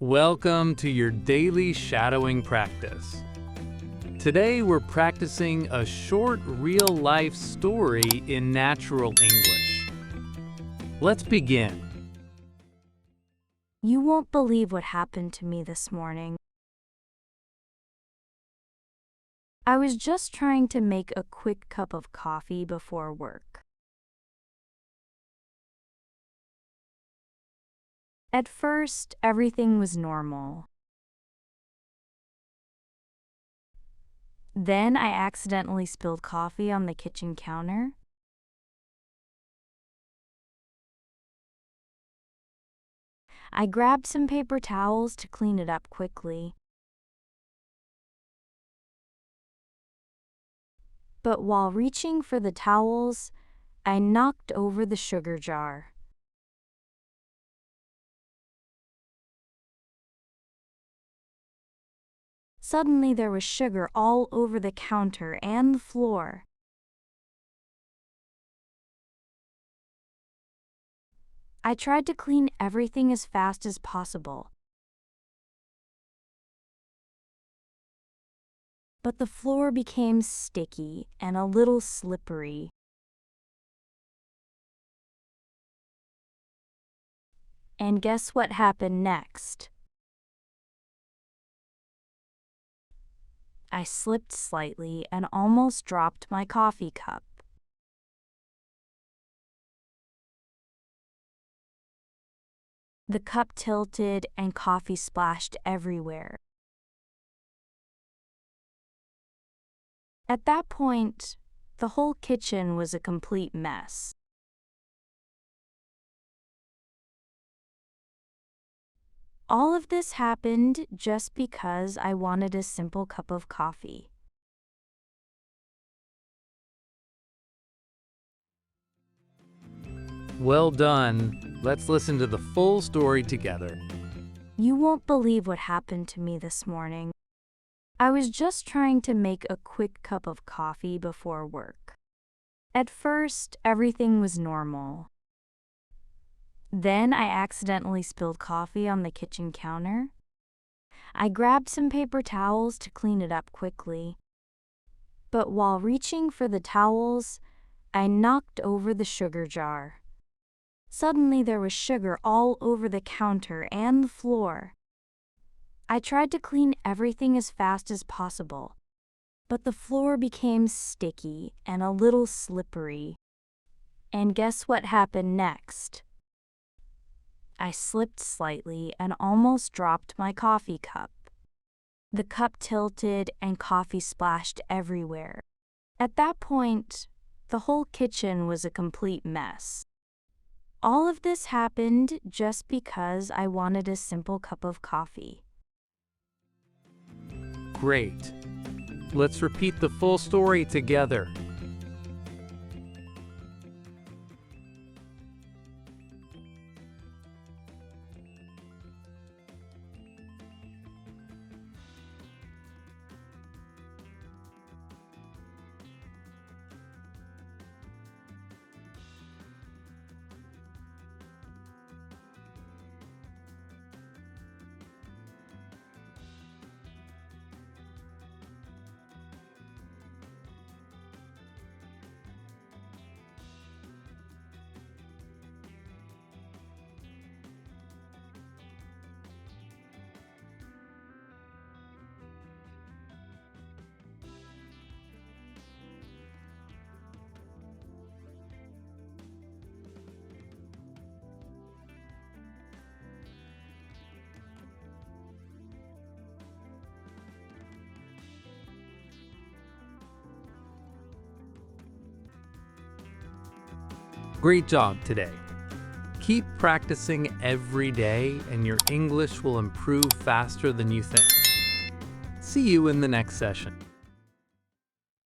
Welcome to your daily shadowing practice. Today we're practicing a short real-life story in natural English. Let's begin. You won't believe what happened to me this morning. I was just trying to make a quick cup of coffee before work. At first, everything was normal. Then I accidentally spilled coffee on the kitchen counter. I grabbed some paper towels to clean it up quickly. But while reaching for the towels, I knocked over the sugar jar. Suddenly there was sugar all over the counter and the floor. I tried to clean everything as fast as possible. But the floor became sticky and a little slippery. And guess what happened next? I slipped slightly and almost dropped my coffee cup. The cup tilted and coffee splashed everywhere. At that point, the whole kitchen was a complete mess. All of this happened just because I wanted a simple cup of coffee. Well done. Let's listen to the full story together. You won't believe what happened to me this morning. I was just trying to make a quick cup of coffee before work. At first, everything was normal. Then I accidentally spilled coffee on the kitchen counter. I grabbed some paper towels to clean it up quickly. But while reaching for the towels, I knocked over the sugar jar. Suddenly there was sugar all over the counter and the floor. I tried to clean everything as fast as possible, but the floor became sticky and a little slippery. And guess what happened next? I slipped slightly and almost dropped my coffee cup. The cup tilted and coffee splashed everywhere. At that point, the whole kitchen was a complete mess. All of this happened just because I wanted a simple cup of coffee. Great. Let's repeat the full story together. Great job today. Keep practicing every day and your English will improve faster than you think. See you in the next session.